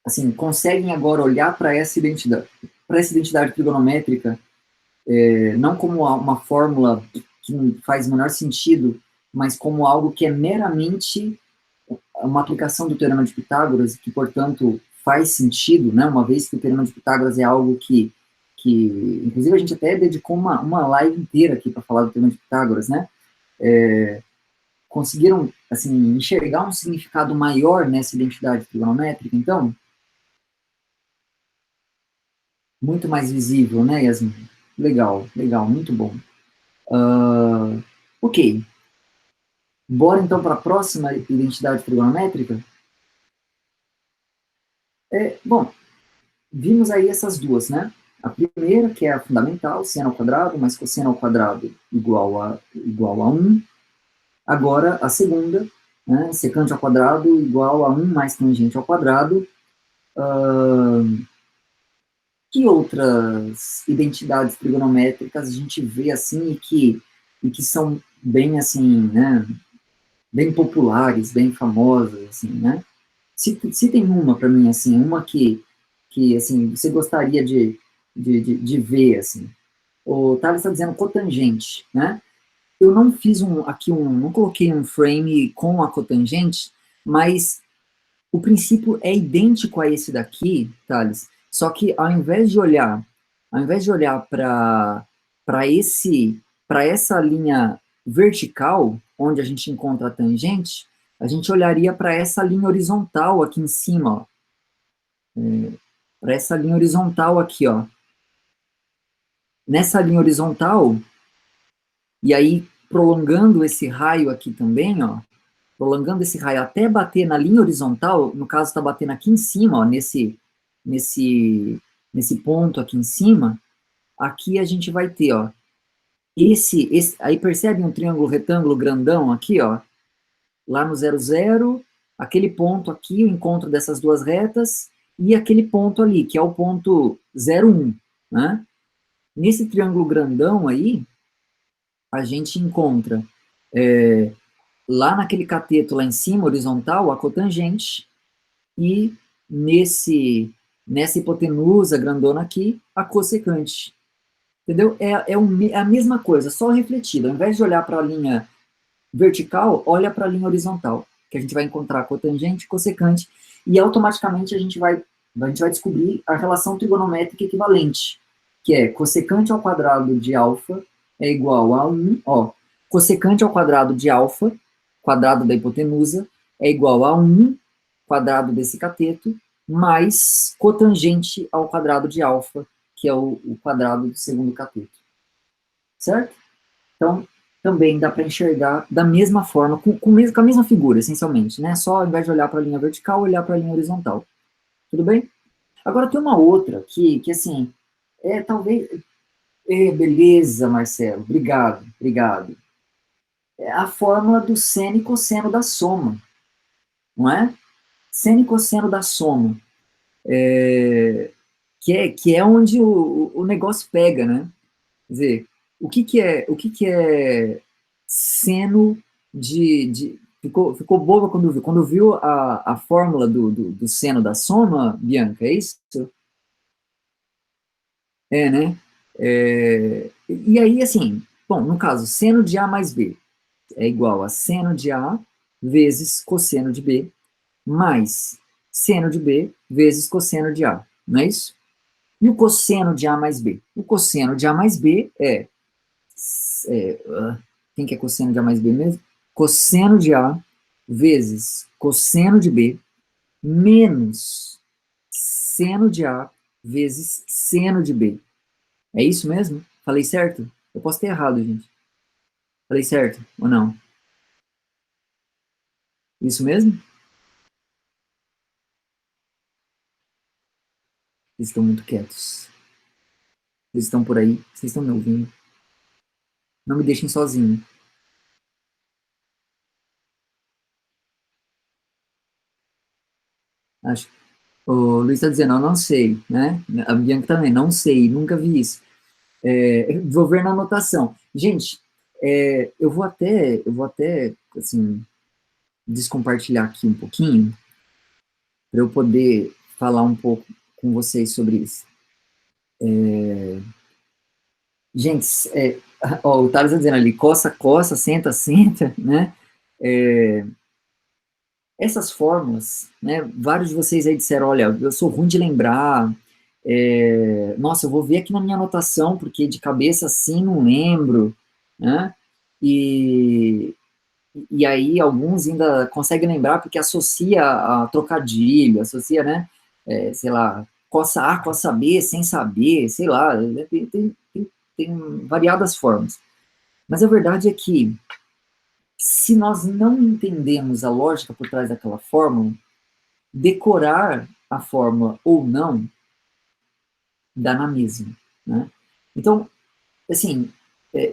assim, conseguem agora olhar para essa identidade trigonométrica, não como uma fórmula que não faz o menor sentido, mas como algo que é meramente uma aplicação do Teorema de Pitágoras, que, portanto, faz sentido, né, uma vez que o Teorema de Pitágoras é algo inclusive, a gente até dedicou uma live inteira aqui para falar do Teorema de Pitágoras, né, conseguiram, assim, enxergar um significado maior nessa identidade trigonométrica, então, muito mais visível, né, Yasmin? Legal, legal, muito bom. Ok, bora então para a próxima identidade trigonométrica? Bom, vimos aí essas duas, né? A primeira, que é a fundamental, seno ao quadrado mais cosseno ao quadrado igual a 1. Agora, a segunda, né? Secante ao quadrado igual a 1 mais tangente ao quadrado. Que outras identidades trigonométricas a gente vê assim e que são bem assim, né? Bem populares, bem famosas, assim, né? Citem uma para mim, assim, uma que assim, você gostaria de ver, assim. O Thales está dizendo cotangente, né? Eu não fiz não coloquei um frame com a cotangente, mas o princípio é idêntico a esse daqui, Thales, só que ao invés de olhar para essa linha vertical, onde a gente encontra a tangente, a gente olharia para essa linha horizontal aqui em cima, para essa linha horizontal aqui, ó. Nessa linha horizontal, e aí prolongando esse raio aqui também, ó, prolongando esse raio até bater na linha horizontal, no caso está batendo aqui em cima, ó, nesse, nesse ponto aqui em cima, aqui a gente vai ter, ó, aí percebe um triângulo retângulo grandão aqui, ó, lá no 0, 0, aquele ponto aqui, o encontro dessas duas retas, e aquele ponto ali, que é o ponto 0, 1, né? Nesse triângulo grandão aí, a gente encontra lá naquele cateto lá em cima, horizontal, a cotangente, e nessa hipotenusa grandona aqui, a cossecante. Entendeu? É a mesma coisa, só refletida. Ao invés de olhar para a linha vertical, olha para a linha horizontal, que a gente vai encontrar cotangente e cossecante, e automaticamente a gente vai descobrir a relação trigonométrica equivalente, que é cossecante ao quadrado de alfa é igual a 1, ó, cossecante ao quadrado de alfa, quadrado da hipotenusa, é igual a 1 quadrado desse cateto, mais cotangente ao quadrado de alfa, que é o quadrado do segundo cateto. Certo? Então, também dá para enxergar da mesma forma, com a mesma figura, essencialmente, né? Só ao invés de olhar para a linha vertical, olhar para a linha horizontal. Tudo bem? Agora tem uma outra que assim, talvez. Beleza, Marcelo, obrigado, obrigado. É a fórmula do seno e cosseno da soma, não é? Seno e cosseno da soma. Que é onde o negócio pega, né? Quer dizer, o que que é seno ficou boba quando viu a fórmula do seno da soma, Bianca, é isso? É, né? E aí, assim, bom, no caso, seno de A mais B é igual a seno de A vezes cosseno de B, mais seno de B vezes cosseno de A, não é isso? E o cosseno de A mais B? O cosseno de A mais B quem que é cosseno de A mais B mesmo? Cosseno de A vezes cosseno de B menos seno de A vezes seno de B. É isso mesmo? Falei certo? Eu posso ter errado, gente. Falei certo ou não? Isso mesmo? Vocês estão muito quietos. Vocês estão por aí? Vocês estão me ouvindo? Não me deixem sozinho. Acho. O Luiz está dizendo, eu não sei, né? A Bianca também, não sei, nunca vi isso. Vou ver na anotação. Gente, eu vou até, assim, descompartilhar aqui um pouquinho, para eu poder falar um pouco com vocês sobre isso. Gente, ó, o Thales está dizendo ali, coça, coça, senta, senta, né? É, essas fórmulas, né? Vários de vocês aí disseram, olha, eu sou ruim de lembrar, nossa, eu vou ver aqui na minha anotação, porque de cabeça assim não lembro, né? E, e aí alguns ainda conseguem lembrar porque associa a trocadilho, associa, né? Sei lá, coça A, coça B, sem saber, sei lá, tem variadas formas. Mas a verdade é que, se nós não entendemos a lógica por trás daquela fórmula, decorar a fórmula ou não, dá na mesma, né? Então, assim,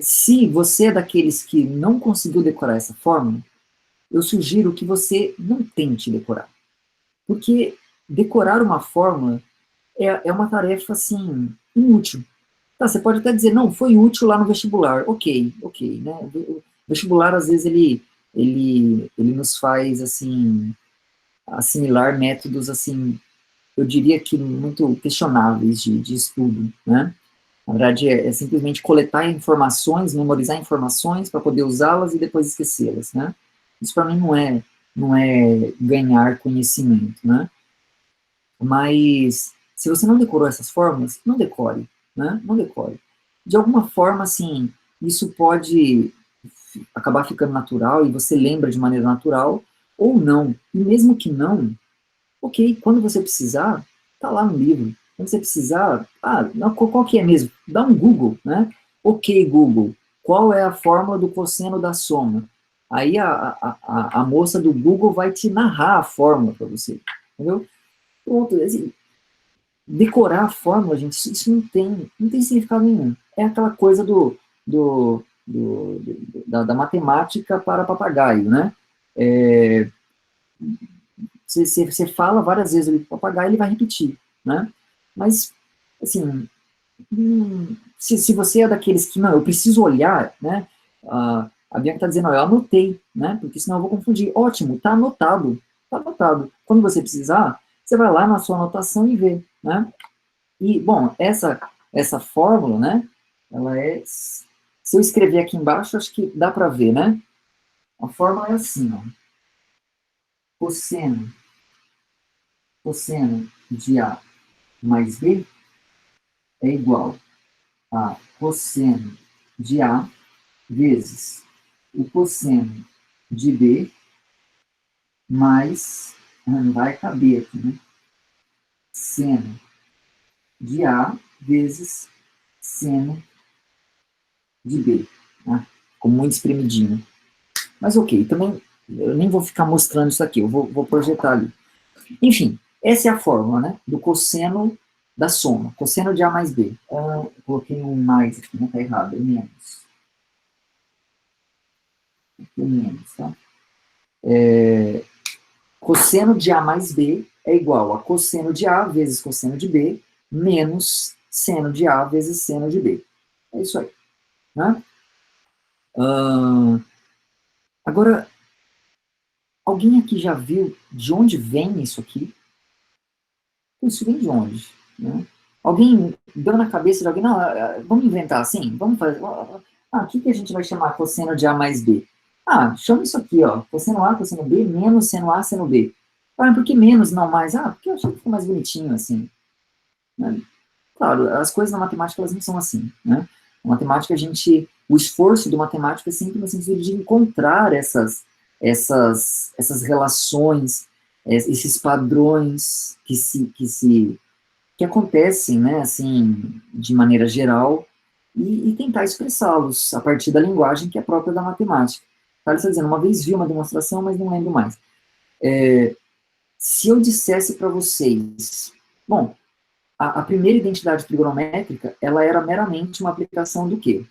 se você é daqueles que não conseguiu decorar essa fórmula, eu sugiro que você não tente decorar. Porque decorar uma fórmula é uma tarefa, assim, inútil. Tá, você pode até dizer, não, foi útil lá no vestibular. Ok, ok, né? O vestibular, às vezes, ele nos faz, assim, assimilar métodos, assim, eu diria que muito questionáveis de estudo, né? Na verdade, é simplesmente coletar informações, memorizar informações para poder usá-las e depois esquecê-las, né? Isso para mim não é ganhar conhecimento, né? Mas se você não decorou essas fórmulas, não decore, né? Não decore. De alguma forma, assim, isso pode acabar ficando natural e você lembra de maneira natural ou não. E mesmo que não, ok, quando você precisar, tá lá no livro. Quando você precisar, não, qual que é mesmo? Dá um Google, né? Ok, Google, qual é a fórmula do cosseno da soma? Aí a moça do Google vai te narrar a fórmula para você, entendeu? Pronto, assim, decorar a fórmula, gente, isso não tem significado nenhum. É aquela coisa da matemática para papagaio, né? É, você fala várias vezes ali para o papagaio, ele vai repetir, né? Mas, assim, se você é daqueles que, não, eu preciso olhar, né? A Bianca está dizendo, eu anotei, né? Porque senão eu vou confundir. Ótimo, está anotado, está anotado. Quando você precisar, você vai lá na sua anotação e vê, né? E, bom, essa fórmula, né? Ela é, se eu escrever aqui embaixo, acho que dá para ver, né? A fórmula é assim, ó. Cosseno, cosseno de A mais B é igual a cosseno de A vezes o cosseno de B mais, não vai caber aqui, né? Seno de A vezes seno de B. Né? Ficou muito espremidinho. Mas ok, também eu nem vou ficar mostrando isso aqui, eu vou projetar ali. Enfim, essa é a fórmula, né? Do cosseno da soma, cosseno de A mais B. Coloquei um mais aqui, não está errado, é menos. Aqui é menos, tá? Cosseno de A mais B é igual a cosseno de A vezes cosseno de B menos seno de A vezes seno de B. É isso aí. Né? Agora, alguém aqui já viu de onde vem isso aqui? Isso vem de onde? Né? Alguém deu na cabeça de alguém, não, vamos inventar assim? Vamos fazer. O que a gente vai chamar cosseno de A mais B? Chama isso aqui, ó. Cosseno A, cosseno B, menos seno A, seno B. Por que menos, não mais? Porque eu achei que ficou mais bonitinho assim. Né? Claro, as coisas na matemática, elas não são assim, né? Na matemática, o esforço do matemático é sempre no sentido de encontrar essas relações, esses padrões que acontecem, né, assim, de maneira geral, e tentar expressá-los a partir da linguagem que é própria da matemática. Tá, ele está dizendo, uma vez vi uma demonstração, mas não lembro mais. Se eu dissesse para vocês, bom, a primeira identidade trigonométrica, ela era meramente uma aplicação do quê?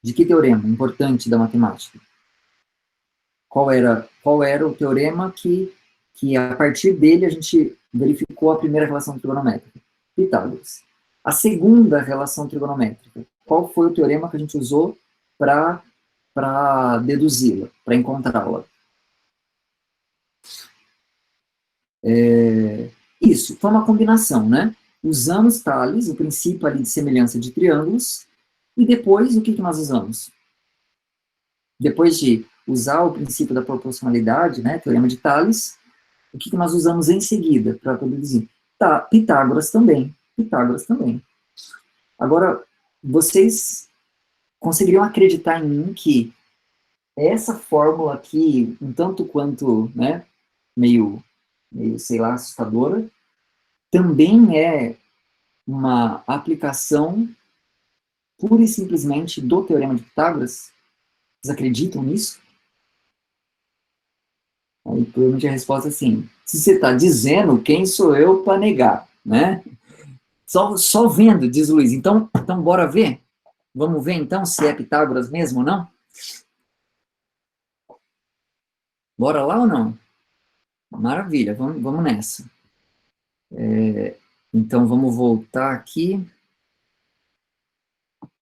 De que teorema importante da matemática? Qual era o teorema que a partir dele a gente verificou a primeira relação trigonométrica? Pitágoras. A segunda relação trigonométrica, qual foi o teorema que a gente usou para deduzi-la, para encontrá-la? Isso, foi uma combinação, né? Usamos Tales, o princípio ali de semelhança de triângulos, e depois, o que nós usamos? Depois de usar o princípio da proporcionalidade, né, teorema de Tales, o que nós usamos em seguida para produzir? Tá, Pitágoras também. Pitágoras também. Agora, vocês conseguiriam acreditar em mim que essa fórmula aqui, um tanto quanto, né, meio, sei lá, assustadora, também é uma aplicação pura e simplesmente do teorema de Pitágoras? Vocês acreditam nisso? Aí, provavelmente a resposta é sim. Se você está dizendo, quem sou eu para negar, né? Só vendo, diz o Luiz. Então, bora ver? Vamos ver, então, se é Pitágoras mesmo ou não? Bora lá ou não? Maravilha, vamos nessa. Então, vamos voltar aqui.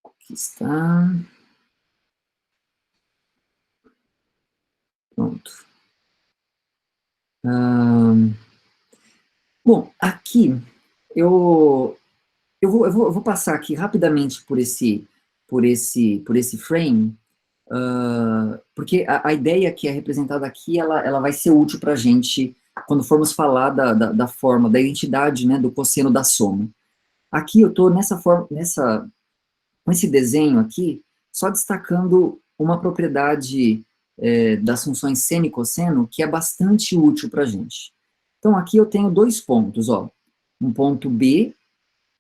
Aqui está. Pronto. Bom, aqui eu vou passar aqui rapidamente por esse frame, porque a ideia que é representada aqui, ela vai ser útil para a gente quando formos falar da forma, da identidade, né, do cosseno da soma. Aqui eu estou com esse desenho aqui, só destacando uma propriedade das funções seno e cosseno que é bastante útil para a gente. Então aqui eu tenho dois pontos, ó, um ponto B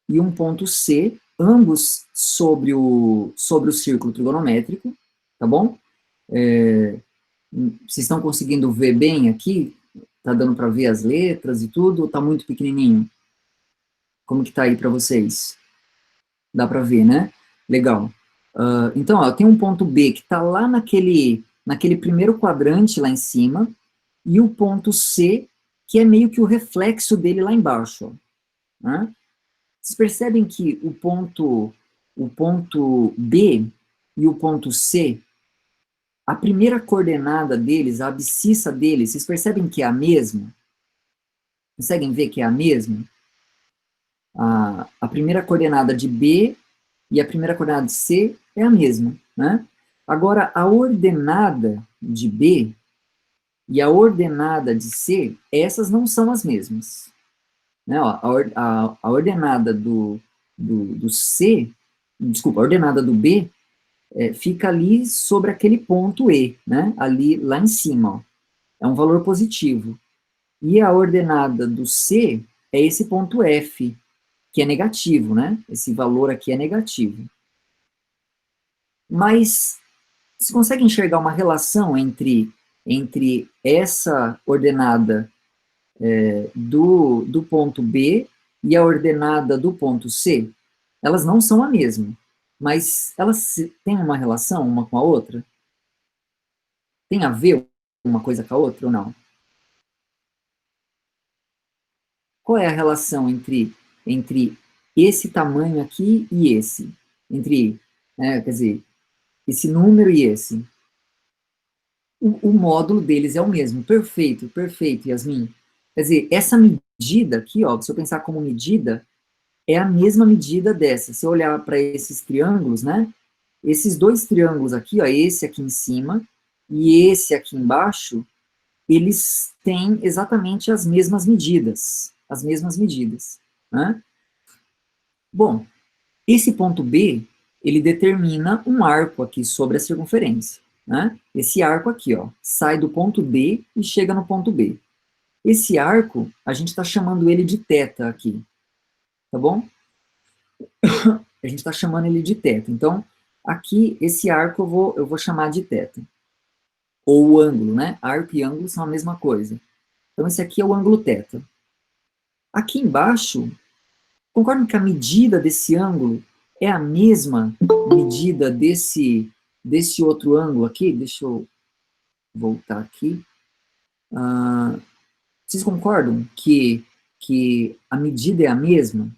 e um ponto C, ambos sobre o círculo trigonométrico, tá bom? Vocês estão conseguindo ver bem aqui? Tá dando para ver as letras e tudo? Ou tá muito pequenininho? Como que tá aí para vocês? Dá para ver, né? Legal. Então, ó, tem um ponto B que está lá naquele primeiro quadrante lá em cima, e o ponto C, que é meio que o reflexo dele lá embaixo, ó, né? Vocês percebem que o ponto B e o ponto C, a primeira coordenada deles, a abscissa deles, vocês percebem que é a mesma? Conseguem ver que é a mesma? A primeira coordenada de B e a primeira coordenada de C é a mesma, né? Agora, a ordenada de B e a ordenada de C, essas não são as mesmas. Né? Ó, a ordenada do C, desculpa, a ordenada do B fica ali sobre aquele ponto E, né? Ali, lá em cima, ó. É um valor positivo. E a ordenada do C é esse ponto F, que é negativo, né? Esse valor aqui é negativo. Mas você consegue enxergar uma relação entre essa ordenada do ponto B e a ordenada do ponto C? Elas não são a mesma, mas elas têm uma relação uma com a outra? Tem a ver uma coisa com a outra ou não? Qual é a relação entre esse tamanho aqui e esse? Entre, quer dizer, esse número e esse? O módulo deles é o mesmo. Perfeito, perfeito, Yasmin. Quer dizer, essa medida aqui, ó, se eu pensar como medida, é a mesma medida dessa. Se eu olhar para esses triângulos, né? Esses dois triângulos aqui, ó, esse aqui em cima e esse aqui embaixo, eles têm exatamente as mesmas medidas. As mesmas medidas, né? Bom, esse ponto B, ele determina um arco aqui sobre a circunferência, né? Esse arco aqui, ó, sai do ponto D e chega no ponto B. Esse arco, a gente está chamando ele de θ aqui, tá bom? A gente está chamando ele de θ. Então, aqui, esse arco eu vou chamar de θ. Ou o ângulo, né? Arco e ângulo são a mesma coisa. Então, esse aqui é o ângulo θ. Aqui embaixo, concordam que a medida desse ângulo é a mesma medida desse outro ângulo aqui? Deixa eu voltar aqui. Vocês concordam que a medida é a mesma?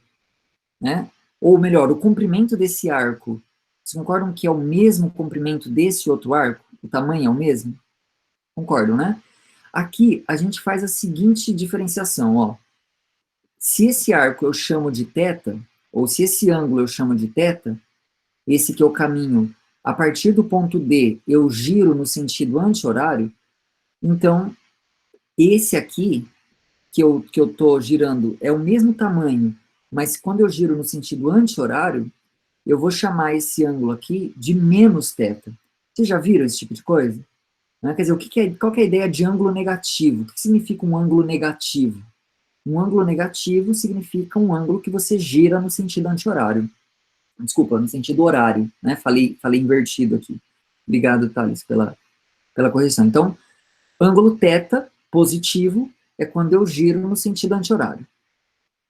Né? Ou melhor, o comprimento desse arco, vocês concordam que é o mesmo comprimento desse outro arco? O tamanho é o mesmo? Concordam, né? Aqui, a gente faz a seguinte diferenciação, ó. Se esse arco eu chamo de θ, ou se esse ângulo eu chamo de θ, esse que é o caminho, a partir do ponto D, eu giro no sentido anti-horário, então, esse aqui, que eu estou girando, é o mesmo tamanho, mas quando eu giro no sentido anti-horário, eu vou chamar esse ângulo aqui de menos θ. Vocês já viram esse tipo de coisa? Né? Quer dizer, qual que é a ideia de ângulo negativo? O que significa um ângulo negativo? Um ângulo negativo significa um ângulo que você gira no sentido anti-horário. Desculpa, no sentido horário, né? Falei invertido aqui. Obrigado, Thales, pela correção. Então, ângulo θ positivo é quando eu giro no sentido anti-horário.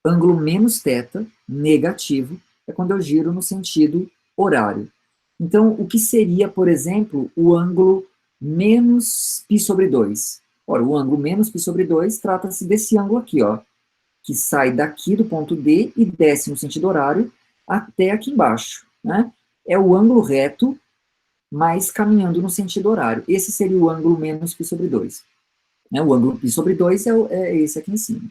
Ângulo menos θ negativo é quando eu giro no sentido horário. Então, o que seria, por exemplo, o ângulo menos π sobre 2? Ora, o ângulo menos π sobre 2 trata-se desse ângulo aqui, ó, que sai daqui do ponto D e desce no sentido horário até aqui embaixo, né? É o ângulo reto, mas caminhando no sentido horário. Esse seria o ângulo menos π sobre 2. Né? O ângulo π sobre 2 é esse aqui em cima.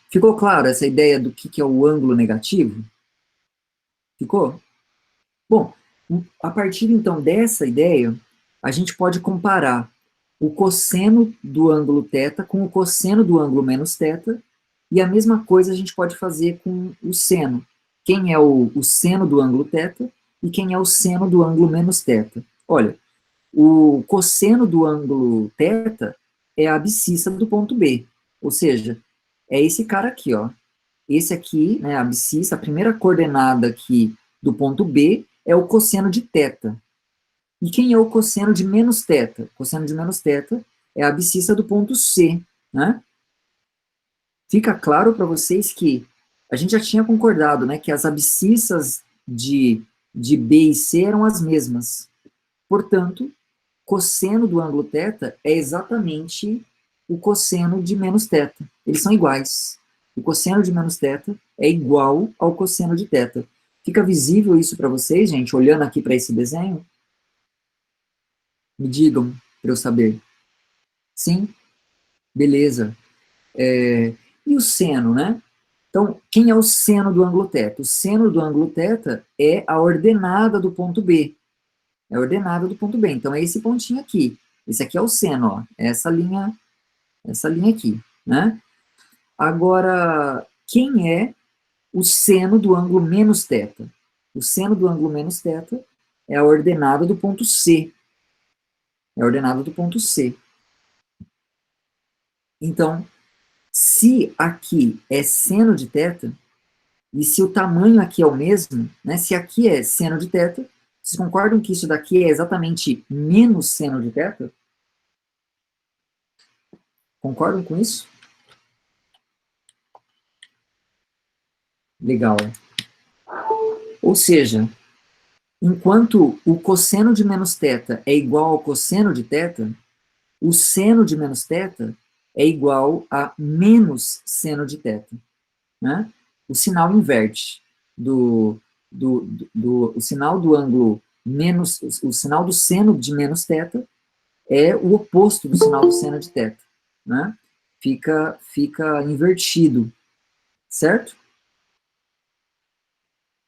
Ficou claro essa ideia do que é o ângulo negativo? Ficou? Bom, a partir então dessa ideia, a gente pode comparar o cosseno do ângulo θ com o cosseno do ângulo menos θ, e a mesma coisa a gente pode fazer com o seno. Quem é o seno do ângulo θ e quem é o seno do ângulo menos θ. Olha, o cosseno do ângulo θ é a abscissa do ponto B, ou seja, é esse cara aqui, ó. Esse aqui, né, a abscissa, a primeira coordenada aqui do ponto B é o cosseno de θ. E quem é o cosseno de menos θ? O cosseno de menos θ é a abscissa do ponto C, né? Fica claro para vocês que a gente já tinha concordado, né, que as abscissas de B e C eram as mesmas. Portanto, cosseno do ângulo θ é exatamente o cosseno de menos θ. Eles são iguais. O cosseno de menos θ é igual ao cosseno de θ. Fica visível isso para vocês, gente, olhando aqui para esse desenho? Me digam, para eu saber. Sim? Beleza. E o seno, né? Então, quem é o seno do ângulo θ? O seno do ângulo θ é a ordenada do ponto B. É a ordenada do ponto B. Então, é esse pontinho aqui. Esse aqui é o seno, ó. Essa linha aqui, né? Agora, quem é o seno do ângulo menos θ? O seno do ângulo menos θ é a ordenada do ponto C. É a ordenada do ponto C. Então, se aqui é seno de θ, e se o tamanho aqui é o mesmo, né, se aqui é seno de θ, vocês concordam que isso daqui é exatamente menos seno de θ? Concordam com isso? Legal. Ou seja, enquanto o cosseno de menos θ é igual ao cosseno de θ, o seno de menos θ é igual a menos seno de θ. Né? O sinal inverte. O sinal do ângulo menos, o sinal do seno de menos θ é o oposto do sinal do seno de θ. Né? Fica invertido. Certo?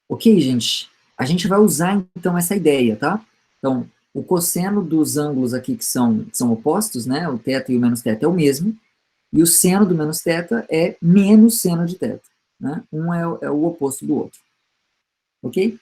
Ok, gente? A gente vai usar, então, essa ideia, tá? Então, o cosseno dos ângulos aqui que são opostos, né? O θ e o menos θ é o mesmo. E o seno do menos θ é menos seno de θ. Né? Um é o oposto do outro. Ok?